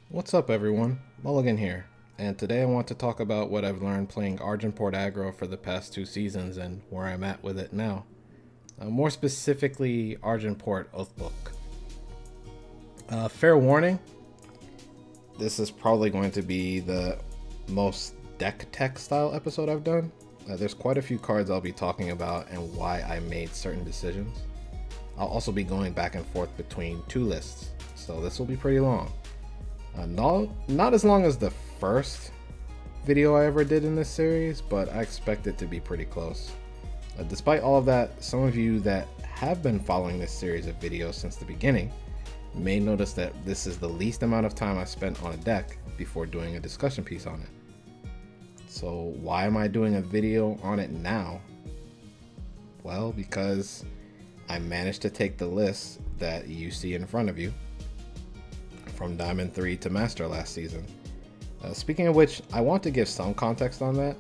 What's up everyone, Mulligan here, and today I want to talk about what I've learned playing Argenport Aggro for the past 2 seasons and where I'm at with it now. More specifically, Argenport Oathbook. Fair warning, this is probably going to be the most deck tech style episode I've done. There's quite a few cards I'll be talking about and why I made certain decisions. I'll also be going back and forth between two lists, so this will be pretty long. Not as long as the first video I ever did in this series, but I expect it to be pretty close. Despite all of that, some of you that have been following this series of videos since the beginning may notice that this is the least amount of time I spent on a deck before doing a discussion piece on it. So why am I doing a video on it now? Well, because I managed to take the list that you see in front of you from Diamond 3 to Master last season. Speaking of which, I want to give some context on that.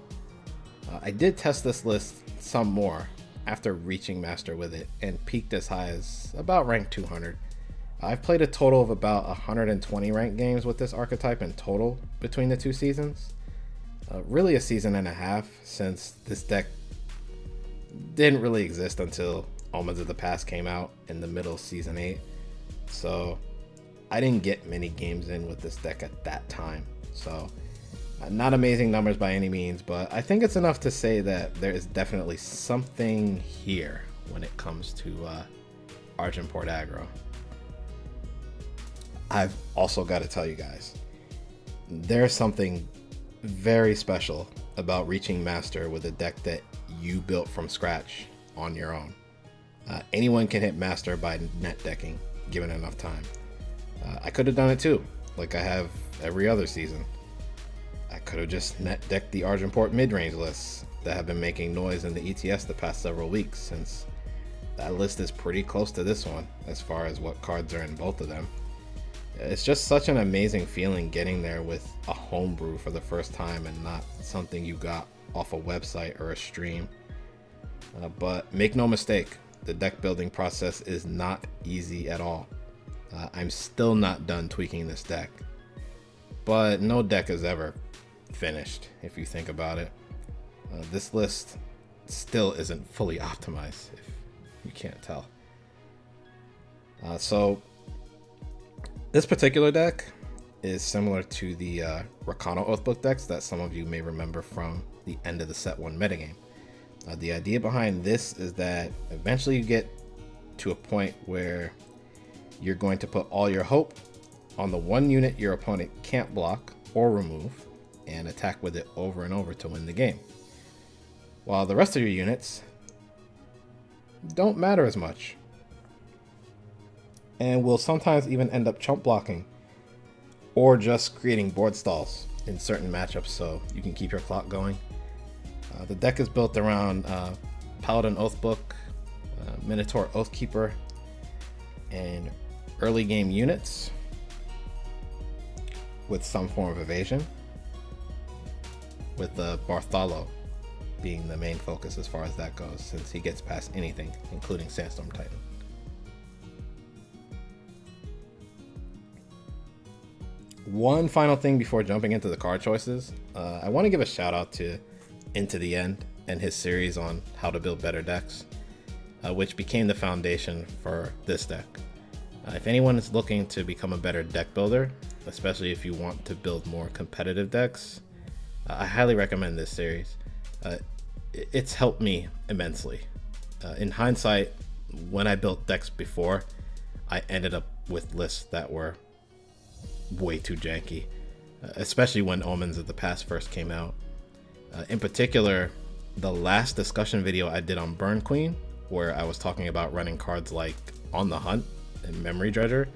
I did test this list some more after reaching Master with it and peaked as high as about rank 200. I've played a total of about 120 ranked games with this archetype in total between the 2 seasons. Really a season and a half, since this deck didn't really exist until Omens of the Past came out in the middle of season 8. So I didn't get many games in with this deck at that time. So not amazing numbers by any means, but I think it's enough to say that there is definitely something here when it comes to Argenport Aggro. I've also got to tell you guys, there's something very special about reaching Master with a deck that you built from scratch on your own. Anyone can hit Master by net decking, given enough time. I could have done it too, like I have every other season. I could have just net decked the Argenport mid-range lists that have been making noise in the ETS the past several weeks, since that list is pretty close to this one as far as what cards are in both of them. It's just such an amazing feeling getting there with a homebrew for the first time and not something you got off a website or a stream. But make no mistake, the deck building process is not easy at all. I'm still not done tweaking this deck, but no deck is ever finished if you think about it. This list still isn't fully optimized, if you can't tell. So this particular deck is similar to the Rakano Oathbook decks that some of you may remember from the end of the set 1 metagame. The idea behind this is that eventually you get to a point where you're going to put all your hope on the one unit your opponent can't block or remove and attack with it over and over to win the game, while the rest of your units don't matter as much and will sometimes even end up chump blocking or just creating board stalls in certain matchups so you can keep your clock going. The deck is built around Paladin Oathbook, Minotaur Oathkeeper, and early game units with some form of evasion, with Bartholo being the main focus as far as that goes, since he gets past anything, including Sandstorm Titan. One final thing before jumping into the card choices, I want to give a shout out to Into the End and his series on how to build better decks, which became the foundation for this deck. If anyone is looking to become a better deck builder, especially if you want to build more competitive decks, I highly recommend this series. It's helped me immensely. In hindsight, when I built decks before, I ended up with lists that were way too janky, especially when Omens of the Past first came out. In particular, the last discussion video I did on Burn Queen, where I was talking about running cards like On the Hunt and Memory Dredger,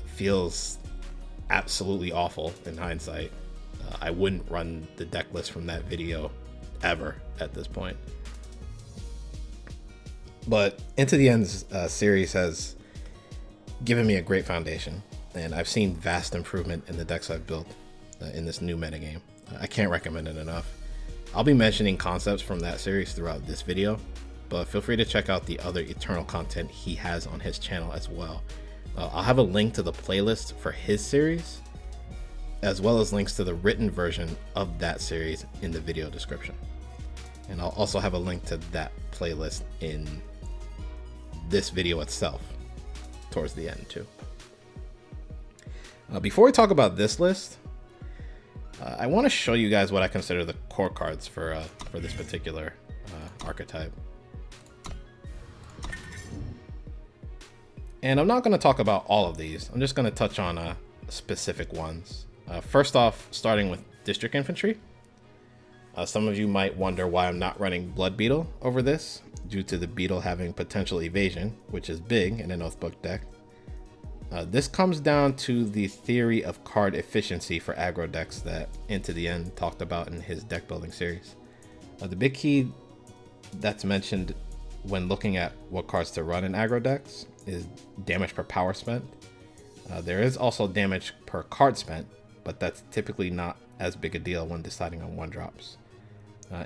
feels absolutely awful in hindsight. I wouldn't run the deck list from that video ever at this point. But Into the End's series has given me a great foundation, and I've seen vast improvement in the decks I've built in this new metagame. I can't recommend it enough. I'll be mentioning concepts from that series throughout this video, but feel free to check out the other Eternal content he has on his channel as well. I'll have a link to the playlist for his series as well as links to the written version of that series in the video description. And I'll also have a link to that playlist in this video itself towards the end too. Before we talk about this list, I want to show you guys what I consider the core cards for this particular archetype. And I'm not going to talk about all of these. I'm just going to touch on specific ones. First off, starting with District Infantry. Some of you might wonder why I'm not running Blood Beetle over this, due to the Beetle having potential evasion, which is big in an Oathbook deck. This comes down to the theory of card efficiency for aggro decks that Into the End talked about in his deck building series. The big key that's mentioned when looking at what cards to run in aggro decks is damage per power spent. There is also damage per card spent, but that's typically not as big a deal when deciding on 1-drops.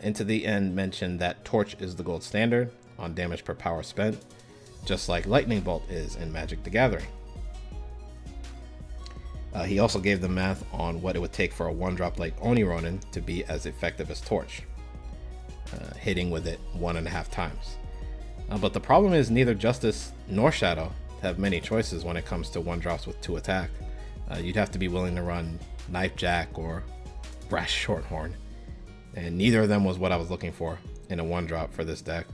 Into the End mentioned that Torch is the gold standard on damage per power spent, just like Lightning Bolt is in Magic the Gathering. He also gave the math on what it would take for a 1-drop like Oni Ronin to be as effective as Torch, hitting with it 1.5 times. But the problem is neither Justice nor Shadow have many choices when it comes to 1-drops with 2 attack. You'd have to be willing to run Knife Jack or Brash Shorthorn, and neither of them was what I was looking for in a 1-drop for this deck.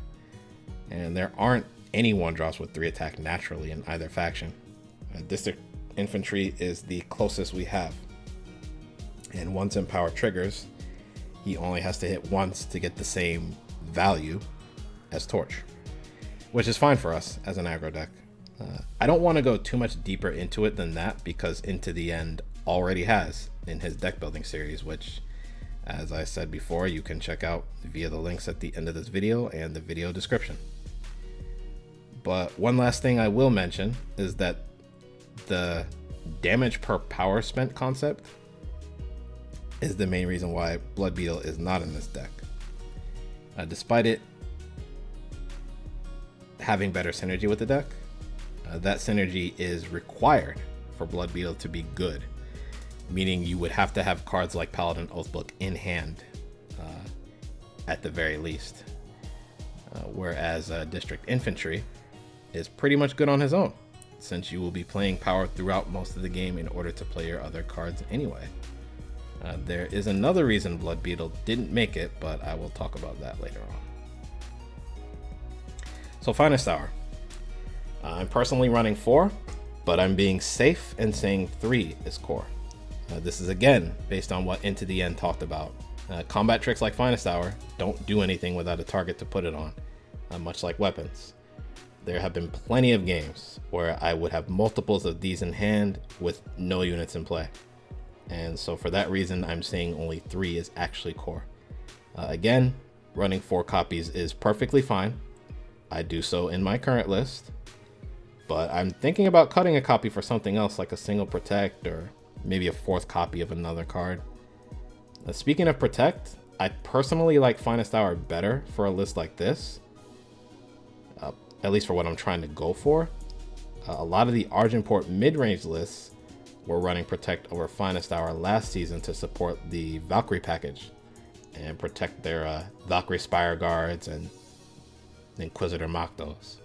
And there aren't any 1-drops with 3 attack naturally in either faction. District Infantry is the closest we have, and once Empower triggers, he only has to hit once to get the same value as Torch, which is fine for us as an aggro deck. I don't want to go too much deeper into it than that, because Into the End already has in his deck building series, which, as I said before, you can check out via the links at the end of this video and the video description. But one last thing I will mention is that the damage per power spent concept is the main reason why Blood Beetle is not in this deck. Despite it having better synergy with the deck, that synergy is required for Blood Beetle to be good, meaning you would have to have cards like Paladin Oathbook in hand at the very least, whereas District Infantry is pretty much good on his own, since you will be playing power throughout most of the game in order to play your other cards anyway. There is another reason Blood Beetle didn't make it, but I will talk about that later on. So Finest Hour. I'm personally running 4, but I'm being safe and saying 3 is core. This is again based on what Into the End talked about. Combat tricks like Finest Hour don't do anything without a target to put it on, much like weapons. There have been plenty of games where I would have multiples of these in hand with no units in play. And so for that reason, I'm saying only 3 is actually core. Again, running 4 copies is perfectly fine. I do so in my current list, but I'm thinking about cutting a copy for something else like a single Protect or maybe a 4th copy of another card. Speaking of Protect, I personally like Finest Hour better for a list like this, at least for what I'm trying to go for. A lot of the Argenport mid-range lists were running Protect over Finest Hour last season to support the Valkyrie package and protect their Valkyrie Spire Guards and Inquisitor Maktos.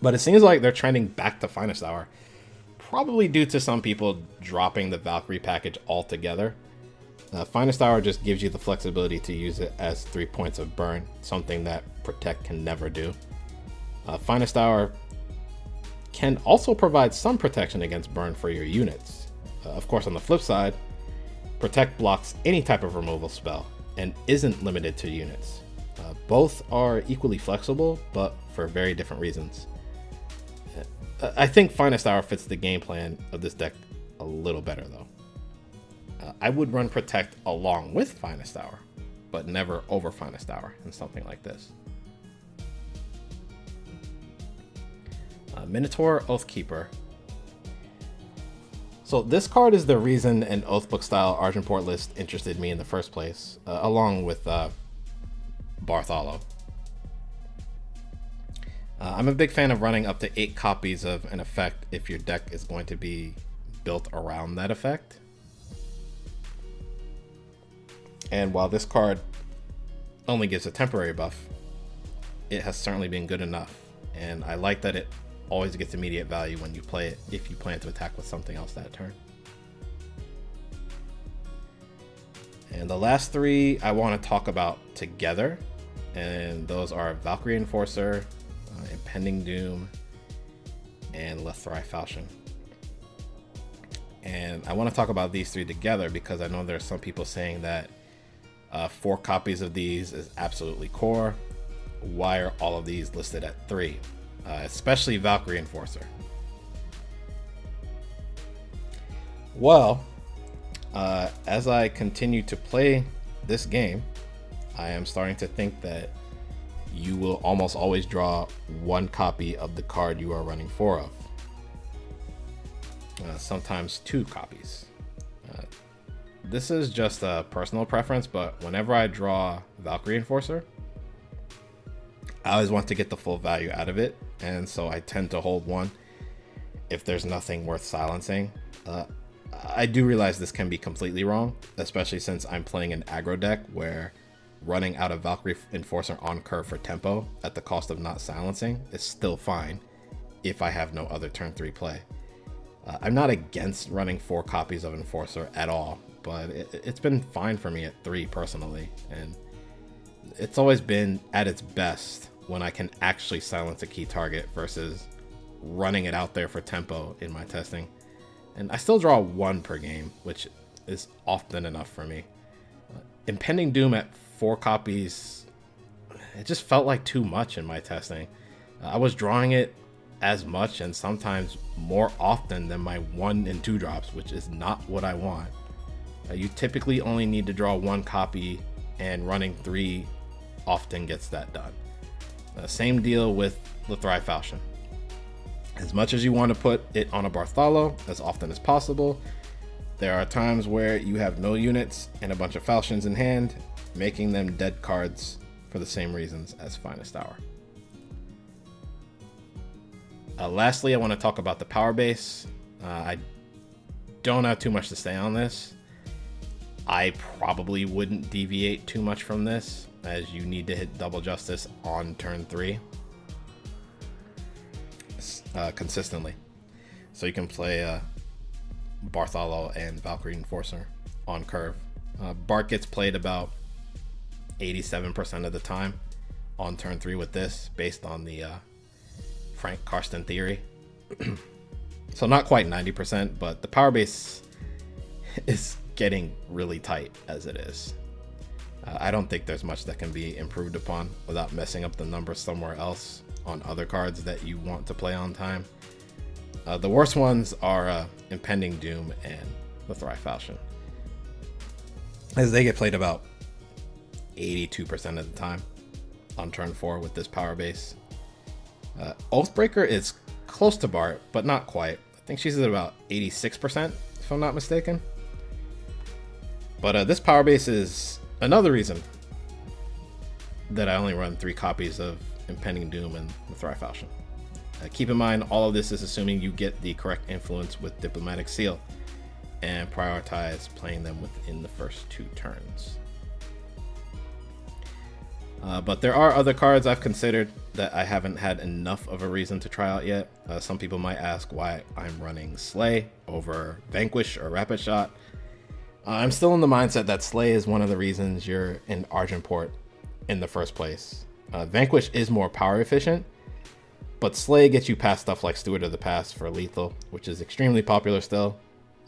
But it seems like they're trending back to Finest Hour, probably due to some people dropping the Valkyrie package altogether. Finest Hour just gives you the flexibility to use it as 3 points of burn, something that Protect can never do. Finest Hour can also provide some protection against burn for your units. Of course, on the flip side, Protect blocks any type of removal spell and isn't limited to units. Both are equally flexible, but for very different reasons. I think Finest Hour fits the game plan of this deck a little better though. I would run Protect along with Finest Hour, but never over Finest Hour in something like this. Minotaur Oathkeeper. So this card is the reason an Oathbook style Argenport list interested me in the first place, along with Bartholo. I'm a big fan of running up to 8 copies of an effect if your deck is going to be built around that effect. And while this card only gives a temporary buff, it has certainly been good enough. And I like that it always gets immediate value when you play it if you plan to attack with something else that turn. And the last three I want to talk about together, and those are Valkyrie Enforcer, Impending Doom, and Lethrai Falchion. And I want to talk about these three together because I know there are some people saying that 4 copies of these is absolutely core. Why are all of these listed at 3? Especially Valkyrie Enforcer. Well, as I continue to play this game, I am starting to think that you will almost always draw 1 copy of the card you are running 4 of. Sometimes 2 copies. This is just a personal preference, but whenever I draw Valkyrie Enforcer, I always want to get the full value out of it, and so I tend to hold 1 if there's nothing worth silencing. I do realize this can be completely wrong, especially since I'm playing an aggro deck where running out of Valkyrie Enforcer on curve for tempo at the cost of not silencing is still fine if I have no other turn 3 play. I'm not against running 4 copies of Enforcer at all, but it's been fine for me at 3 personally, and it's always been at its best when I can actually silence a key target versus running it out there for tempo in my testing. And I still draw 1 per game, which is often enough for me. Impending Doom at 4 copies, it just felt like too much in my testing. I was drawing it as much and sometimes more often than my 1 and 2 drops, which is not what I want. You typically only need to draw 1 copy, and running 3 often gets that done. Same deal with Lethrai Falchion. As much as you want to put it on a Bartholo as often as possible, there are times where you have no units and a bunch of Falchions in hand, making them dead cards for the same reasons as Finest Hour. Lastly, I want to talk about the power base. I don't have too much to say on this. I probably wouldn't deviate too much from this, as you need to hit double justice on turn 3 consistently. So you can play Bartholo and Valkyrie Enforcer on curve. Bart gets played about 87% of the time on turn 3 with this, based on the Frank Karsten theory. So not quite 90%, but the power base is getting really tight as it is. I don't think there's much that can be improved upon without messing up the numbers somewhere else on other cards that you want to play on time. The worst ones are Impending Doom and Lethrai Falchion, as they get played about 82% of the time on turn 4 with this power base. Oathbreaker is close to Bart, but not quite. I think she's at about 86%, if I'm not mistaken. But this power base is another reason that I only run 3 copies of Impending Doom and Lethrai Falchion. Keep in mind, all of this is assuming you get the correct influence with Diplomatic Seal and prioritize playing them within the first 2 turns. But there are other cards I've considered that I haven't had enough of a reason to try out yet. Some people might ask why I'm running Slay over Vanquish or Rapid Shot. I'm still in the mindset that Slay is one of the reasons you're in Argenport in the first place. Vanquish is more power efficient, but Slay gets you past stuff like Steward of the Past for lethal, which is extremely popular still.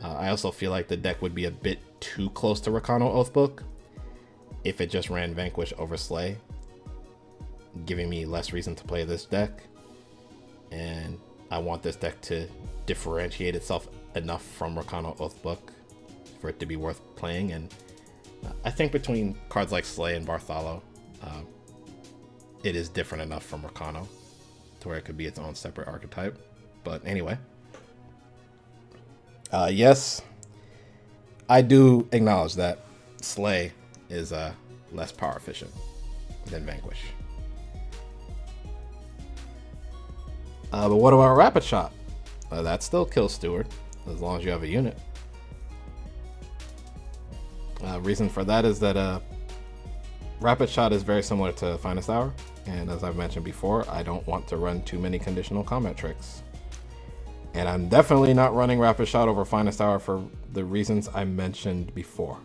I also feel like the deck would be a bit too close to Rakano Oathbook if it just ran Vanquish over Slay, giving me less reason to play this deck. And I want this deck to differentiate itself enough from Rakano Oathbook for it to be worth playing. And I think between cards like Slay and Bartholo, it is different enough from Rakano to where it could be its own separate archetype. But anyway, yes, I do acknowledge that Slay is less power efficient than Vanquish. But what about Rapid Shot? That still kills Steward as long as you have a unit. Reason for that is that Rapid Shot is very similar to Finest Hour, and as I've mentioned before, I don't want to run too many conditional combat tricks. And I'm definitely not running Rapid Shot over Finest Hour for the reasons I mentioned before.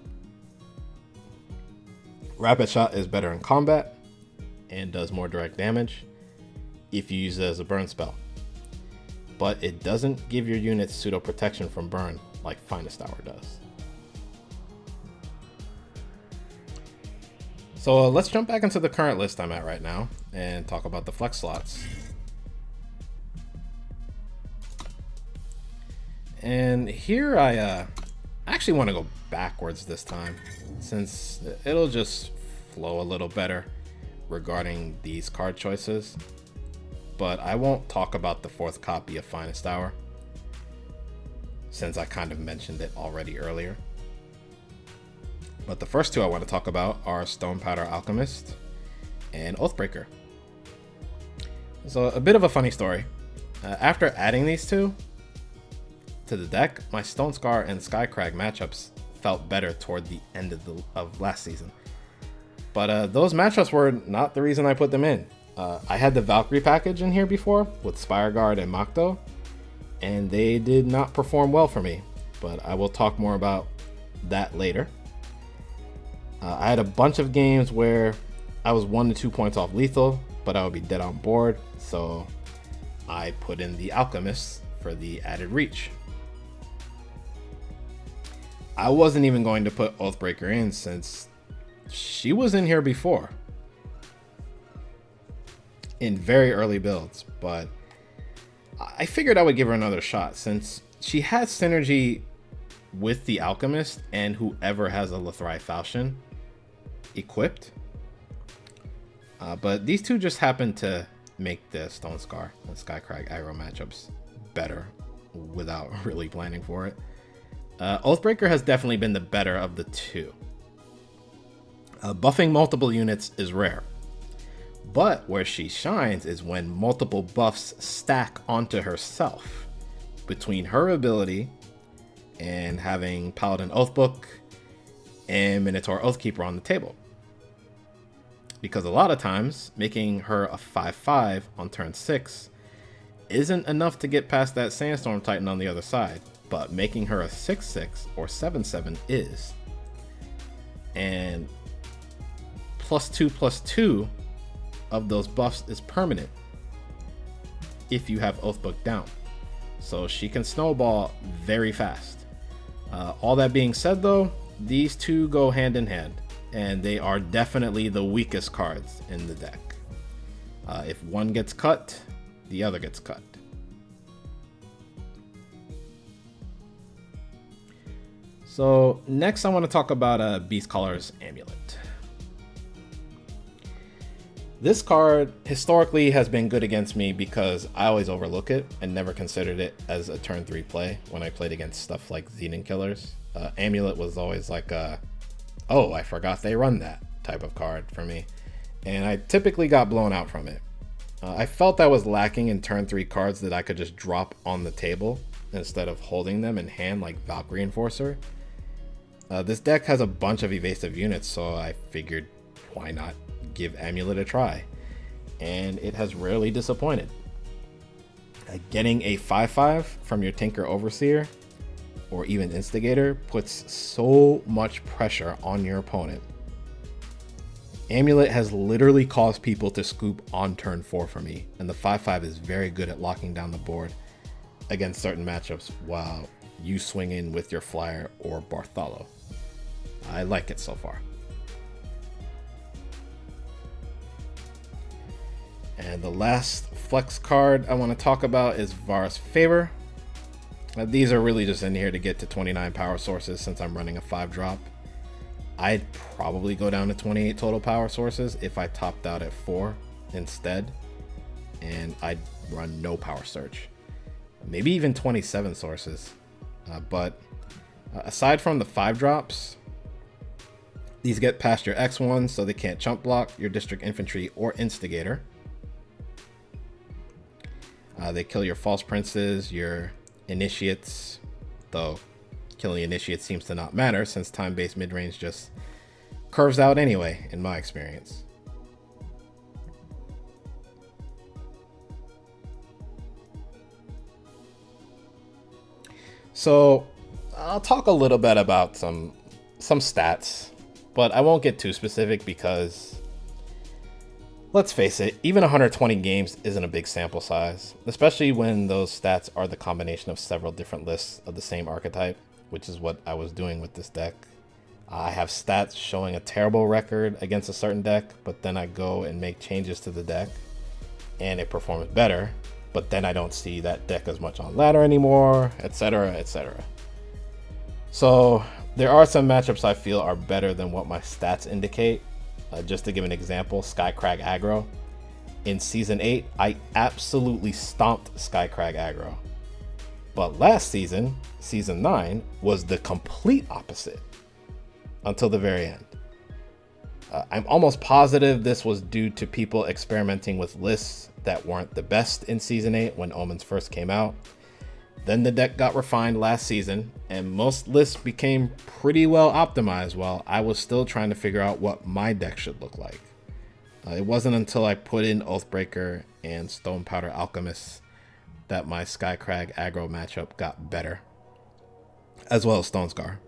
Rapid Shot is better in combat and does more direct damage if you use it as a burn spell, but it doesn't give your units pseudo protection from burn like Finest Hour does. So let's jump back into the current list I'm at right now and talk about the flex slots. And here I actually want to go backwards this time, since it'll just flow a little better regarding these card choices. But I won't talk about the fourth copy of Finest Hour, since I kind of mentioned it already earlier. But the first two I want to talk about are Stone Powder Alchemist and Oathbreaker. So a bit of a funny story. After adding these two to the deck, my Stone Scar and Skycrag matchups felt better toward the end of last season. But those matchups were not the reason I put them in. I had the Valkyrie package in here before with Spire Guard and Makto, and they did not perform well for me, but I will talk more about that later. I had a bunch of games where I was 1 to 2 points off lethal, but I would be dead on board, so I put in the Alchemist for the added reach. I wasn't even going to put Oathbreaker in since she was in here before in very early builds, but I figured I would give her another shot since she has synergy with the Alchemist and whoever has a Lethrai Falchion equipped. But these two just happen to make the Stone Scar and Skycrag aggro matchups better without really planning for it. Oathbreaker has definitely been the better of the two. Buffing multiple units is rare, but where she shines is when multiple buffs stack onto herself between her ability and having Paladin Oathbook and Minotaur Oathkeeper on the table. Because a lot of times, making her a 5/5 on turn 6 isn't enough to get past that Sandstorm Titan on the other side, but making her a 6/6 or 7/7 is. And +2/+2 of those buffs is permanent if you have Oathbook down. So she can snowball very fast. All that being said though, these two go hand in hand, and they are definitely the weakest cards in the deck. If one gets cut, the other gets cut. So next I want to talk about Beastcaller's Amulet. This card historically has been good against me because I always overlook it and never considered it as a turn 3 play when I played against stuff like Xenon Killers. Amulet was always like oh, I forgot they run that type of card for me, and I typically got blown out from it. I felt I was lacking in turn 3 cards that I could just drop on the table instead of holding them in hand like Valkyrie Enforcer. This deck has a bunch of evasive units, so I figured why not give Amulet a try, and it has rarely disappointed. Getting a 5/5 from your Tinker Overseer or even Instigator puts so much pressure on your opponent. Amulet has literally caused people to scoop on turn 4 for me, and the 5/5 is very good at locking down the board against certain matchups while you swing in with your Flyer or Bartholo. I like it so far. And the last flex card I want to talk about is Varus Favor. These are really just in here to get to 29 power sources since I'm running a 5-drop. I'd probably go down to 28 total power sources if I topped out at 4 instead, and I'd run no power surge. Maybe even 27 sources. But aside from the 5-drops, these get past your X1 so they can't chump block your District Infantry or Instigator. They kill your False Princes, your Initiates, though Killing initiates seems to not matter since time-based mid-range just curves out anyway, in my experience. So I'll talk a little bit about some stats, but I won't get too specific because, let's face it, even 120 games isn't a big sample size, especially when those stats are the combination of several different lists of the same archetype, which is what I was doing with this deck. I have stats showing a terrible record against a certain deck, but then I go and make changes to the deck and it performs better, but then I don't see that deck as much on ladder anymore, etc., etc. So there are some matchups I feel are better than what my stats indicate. Just to give an example, Skycrag Aggro. In Season 8, I absolutely stomped Skycrag Aggro. But last season, Season 9, was the complete opposite until the very end. I'm almost positive this was due to people experimenting with lists that weren't the best in Season 8 when Omens first came out. Then the deck got refined last season, and most lists became pretty well optimized while I was still trying to figure out what my deck should look like. It wasn't until I put in Oathbreaker and Stone Powder Alchemist that my Skycrag aggro matchup got better, as well as Stone Scar.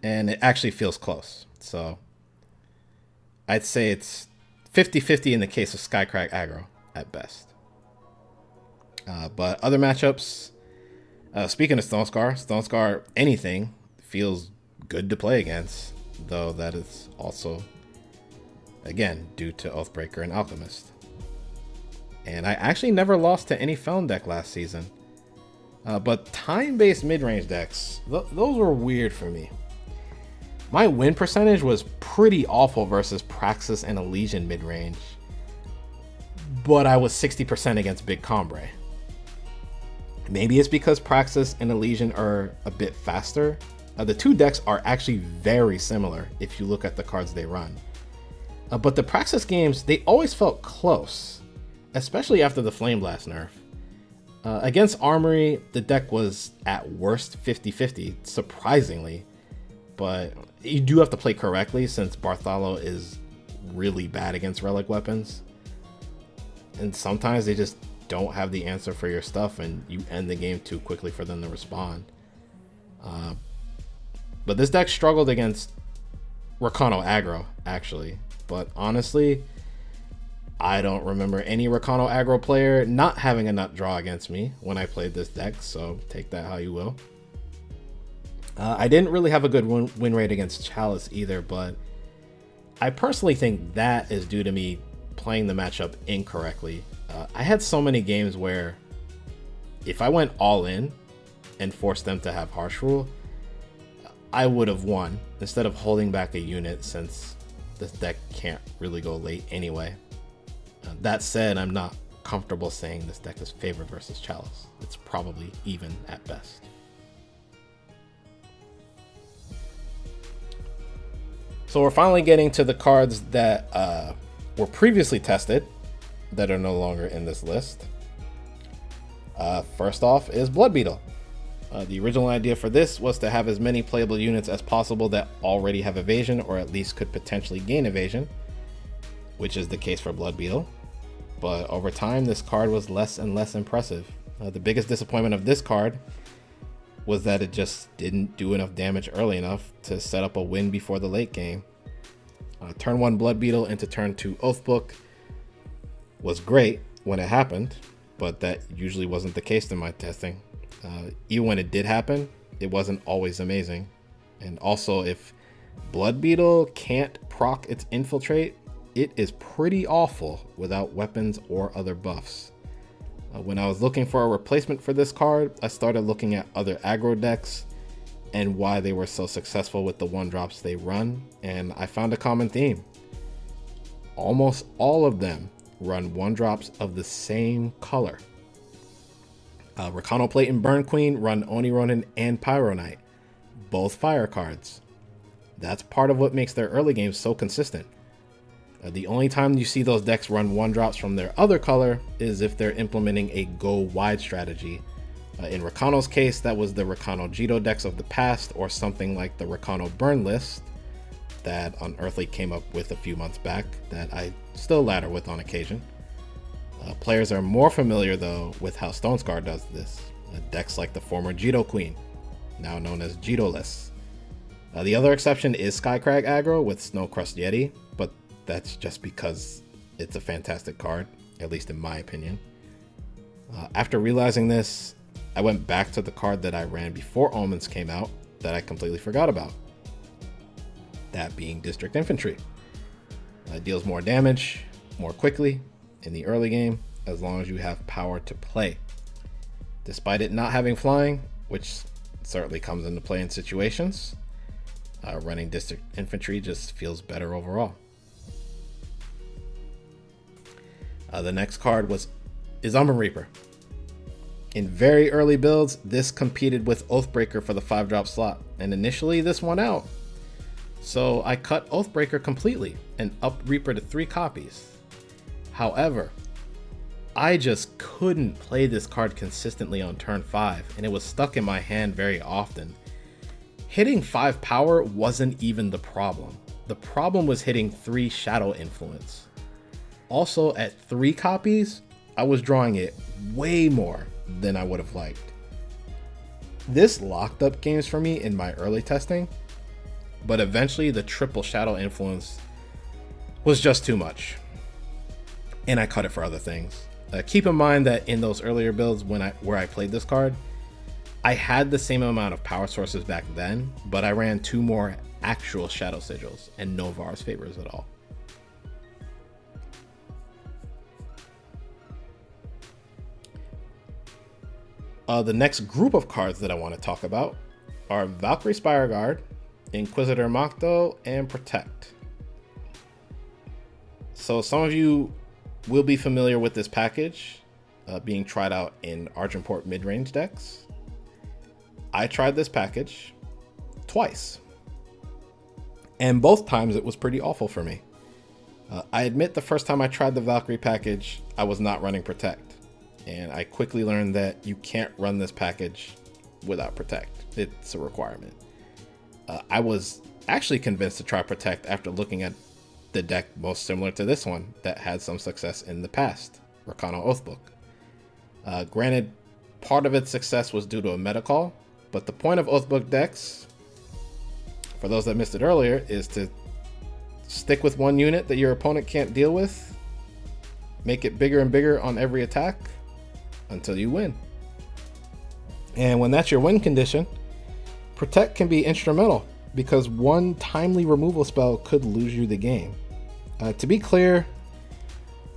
And it actually feels close. So I'd say it's 50-50 in the case of Skycrag aggro at best. But other matchups, speaking of Stone Scar, anything feels good to play against, though that is also, again, due to Oathbreaker and Alchemist. And I actually never lost to any Felon deck last season. But time-based mid-range decks, those were weird for me. My win percentage was pretty awful versus Praxis and Elysian mid-range, but I was 60% against Big Combre. Maybe it's because Praxis and Elysian are a bit faster. The two decks are actually very similar if you look at the cards they run. But the Praxis games, they always felt close, especially after the Flame Blast nerf. Against Armory, the deck was at worst 50-50, surprisingly. But you do have to play correctly since Bartholo is really bad against relic weapons. And sometimes they just don't have the answer for your stuff and you end the game too quickly for them to respond. But this deck struggled against Rakano aggro, actually. But honestly, I don't remember any Rakano aggro player not having a nut draw against me when I played this deck, so take that how you will. I didn't really have a good win rate against Chalice either, but I personally think that is due to me playing the matchup incorrectly. I had so many games where if I went all in and forced them to have Harsh Rule, I would have won instead of holding back a unit since this deck can't really go late anyway. That said, I'm not comfortable saying this deck is favored versus Chalice. It's probably even at best. So we're finally getting to the cards that were previously tested that are no longer in this list. First off is Blood Beetle. The original idea for this was to have as many playable units as possible that already have evasion or at least could potentially gain evasion, which is the case for Blood Beetle. But over time, this card was less and less impressive. The biggest disappointment of this card was that it just didn't do enough damage early enough to set up a win before the late game. Turn 1 Blood Beetle into turn 2 Oathbook was great when it happened, but that usually wasn't the case in my testing. Even when it did happen, it wasn't always amazing. And also, if Blood Beetle can't proc its Infiltrate, it is pretty awful without weapons or other buffs. When I was looking for a replacement for this card, I started looking at other aggro decks and why they were so successful with the 1-drops they run, and I found a common theme. Almost all of them run 1-drops of the same color. Rakano Plate and Burn Queen run Oni Ronin and Pyro Knight, both fire cards. That's part of what makes their early games so consistent. The only time you see those decks run 1-drops from their other color is if they're implementing a go wide strategy, In Rakano's case, that was the Rakano Jito decks of the past, or something like the Rakano Burn list that Unearthly came up with a few months back that I still ladder with on occasion. Players are more familiar though with how Stonescar does this. Decks like the former Jito Queen, now known as Jito-less. The other exception is Skycrag Aggro with Snowcrust Yeti, but that's just because it's a fantastic card, at least in my opinion. After realizing this, I went back to the card that I ran before Omens came out that I completely forgot about. That being District Infantry. It deals more damage more quickly in the early game as long as you have power to play. Despite it not having flying, which certainly comes into play in situations, running District Infantry just feels better overall. The next card is Umber Reaper. In very early builds, this competed with Oathbreaker for the 5-drop slot, and initially this won out. So I cut Oathbreaker completely and upped Reaper to 3 copies. However, I just couldn't play this card consistently on turn 5, and it was stuck in my hand very often. Hitting 5 power wasn't even the problem. The problem was hitting 3 Shadow Influence. Also, at 3 copies, I was drawing it way more than I would have liked. This locked up games for me in my early testing, but eventually the triple Shadow Influence was just too much, and I cut it for other things. Keep in mind that in those earlier builds where I played this card, I had the same amount of power sources back then, but I ran 2 more actual Shadow Sigils and no Varus Favors at all. The next group of cards that I want to talk about are Valkyrie Spire Guard, Inquisitor Makto, and Protect. So some of you will be familiar with this package being tried out in Argenport mid-range decks. I tried this package twice, and both times it was pretty awful for me. I admit the first time I tried the Valkyrie package, I was not running Protect. And I quickly learned that you can't run this package without Protect. It's a requirement. I was actually convinced to try Protect after looking at the deck most similar to this one that had some success in the past, Rakano Oathbook. Granted, part of its success was due to a meta call, but the point of Oathbook decks, for those that missed it earlier, is to stick with one unit that your opponent can't deal with, make it bigger and bigger on every attack, until you win. And when that's your win condition, Protect can be instrumental because one timely removal spell could lose you the game. To be clear,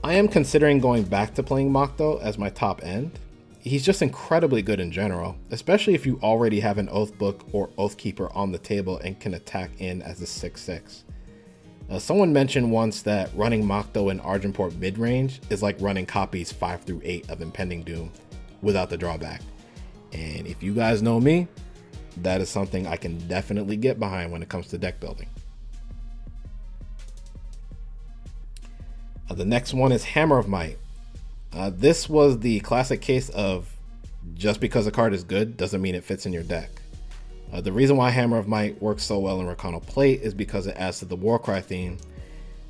I am considering going back to playing Makto as my top end. He's just incredibly good in general, especially if you already have an Oathbook or Oathkeeper on the table and can attack in as a 6/6. Someone mentioned once that running Makto in Argenport mid-range is like running copies 5 through 8 of Impending Doom without the drawback. And if you guys know me, that is something I can definitely get behind when it comes to deck building. The next one is Hammer of Might. This was the classic case of just because a card is good doesn't mean it fits in your deck. The reason why Hammer of Might works so well in Rakano Plate is because it adds to the Warcry theme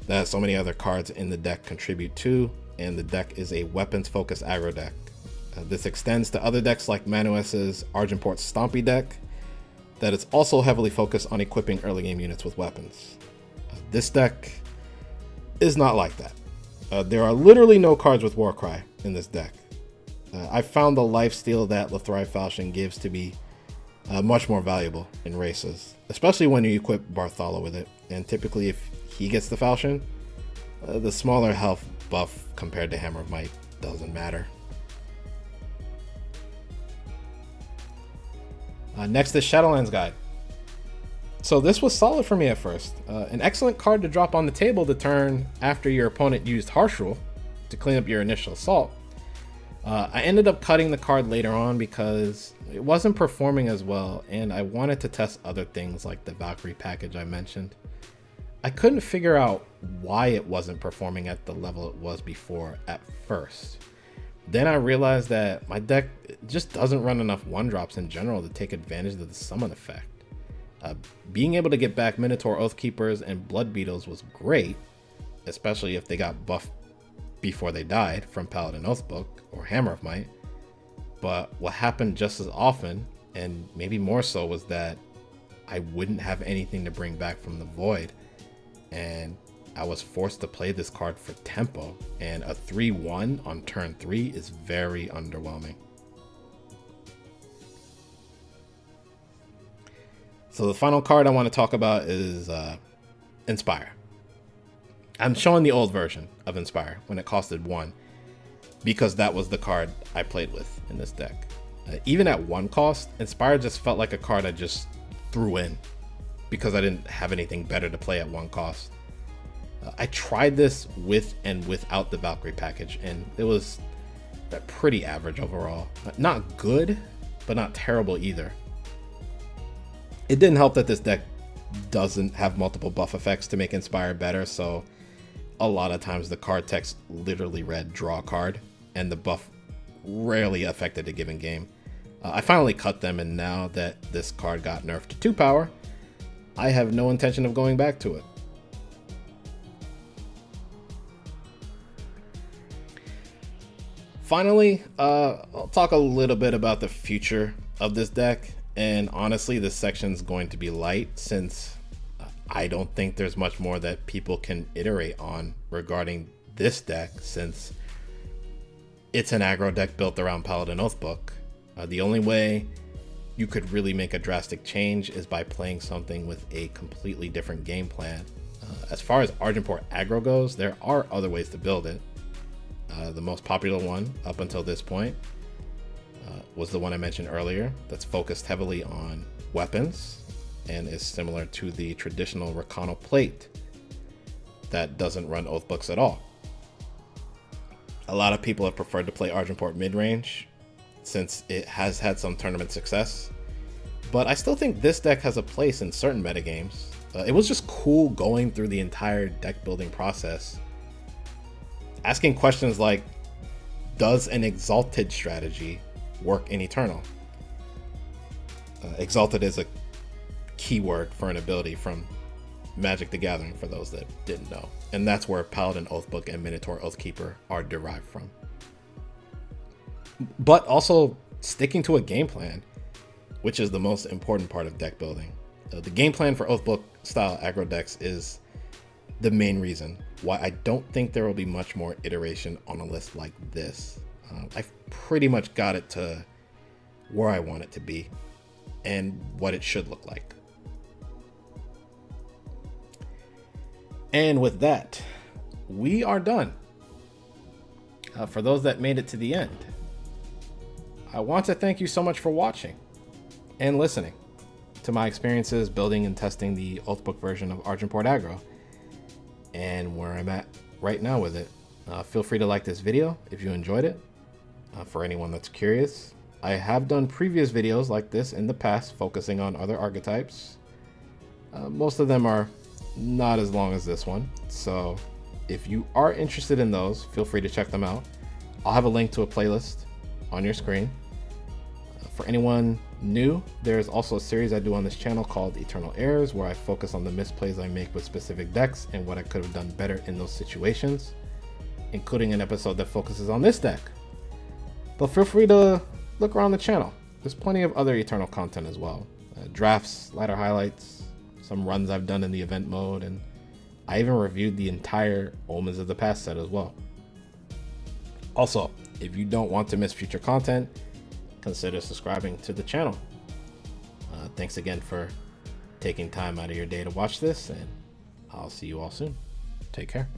that so many other cards in the deck contribute to, and the deck is a weapons-focused aggro deck. This extends to other decks like Manues's Argenport Stompy deck that is also heavily focused on equipping early game units with weapons. This deck is not like that. There are literally no cards with Warcry in this deck. I found the lifesteal that Lethrai Falchion gives to be much more valuable in races, especially when you equip Bartholo with it. And typically if he gets the Falchion, the smaller health buff compared to Hammer of Might doesn't matter. Next is Shadowlands Guide. So this was solid for me at first. An excellent card to drop on the table the turn after your opponent used Harsh Rule to clean up your initial assault. I ended up cutting the card later on because it wasn't performing as well, and I wanted to test other things like the Valkyrie package I mentioned. I couldn't figure out why it wasn't performing at the level it was before at first. Then I realized that my deck just doesn't run enough 1-drops in general to take advantage of the summon effect. Being able to get back Minotaur Oathkeepers and Blood Beetles was great, especially if they got buffed before they died from Paladin Oathbook or Hammer of Might. But what happened just as often, and maybe more so, was that I wouldn't have anything to bring back from the void, and I was forced to play this card for tempo, and a 3-1 on turn 3 is very underwhelming. So the final card I want to talk about is Inspire. I'm showing the old version of Inspire when it costed 1, because that was the card I played with in this deck. Even at 1 cost, Inspire just felt like a card I just threw in because I didn't have anything better to play at 1 cost. I tried this with and without the Valkyrie package, and it was pretty average overall. Not good, but not terrible either. It didn't help that this deck doesn't have multiple buff effects to make Inspire better, so a lot of times the card text literally read draw card, and the buff rarely affected a given game. I finally cut them, and now that this card got nerfed to 2 power, I have no intention of going back to it. Finally, I'll talk a little bit about the future of this deck, and honestly this section's going to be light since I don't think there's much more that people can iterate on regarding this deck, since it's an aggro deck built around Paladin Oathbook. The only way you could really make a drastic change is by playing something with a completely different game plan. As far as Argenport Aggro goes, there are other ways to build it. The most popular one up until this point was the one I mentioned earlier, that's focused heavily on weapons and is similar to the traditional Rakano plate that doesn't run Oathbooks at all. A lot of people have preferred to play Argenport mid-range since it has had some tournament success, but I still think this deck has a place in certain metagames. It was just cool going through the entire deck building process, asking questions like, does an Exalted strategy work in Eternal? Exalted is a keyword for an ability from Magic the Gathering, for those that didn't know, and that's where Paladin Oathbook and Minotaur Oathkeeper are derived from. But also sticking to a game plan, which is the most important part of deck building. The game plan for Oathbook style aggro decks is the main reason why I don't think there will be much more iteration on a list like this. I've pretty much got it to where I want it to be and what it should look like. And with that, we are done. For those that made it to the end, I want to thank you so much for watching and listening to my experiences building and testing the Oathbook version of Argenport Aggro and where I'm at right now with it. Feel free to like this video if you enjoyed it. For anyone that's curious, I have done previous videos like this in the past focusing on other archetypes. Most of them are not as long as this one, so if you are interested in those, feel free to check them out. I'll have a link to a playlist on your screen. For anyone new, there's also a series I do on this channel called Eternal Errors, where I focus on the misplays I make with specific decks and what I could have done better in those situations, including an episode that focuses on this deck. But feel free to look around the channel. There's plenty of other Eternal content as well. Drafts, ladder highlights, some runs I've done in the event mode, and I even reviewed the entire Omens of the Past set as well. Also, if you don't want to miss future content, consider subscribing to the channel. Thanks again for taking time out of your day to watch this, and I'll see you all soon. Take care.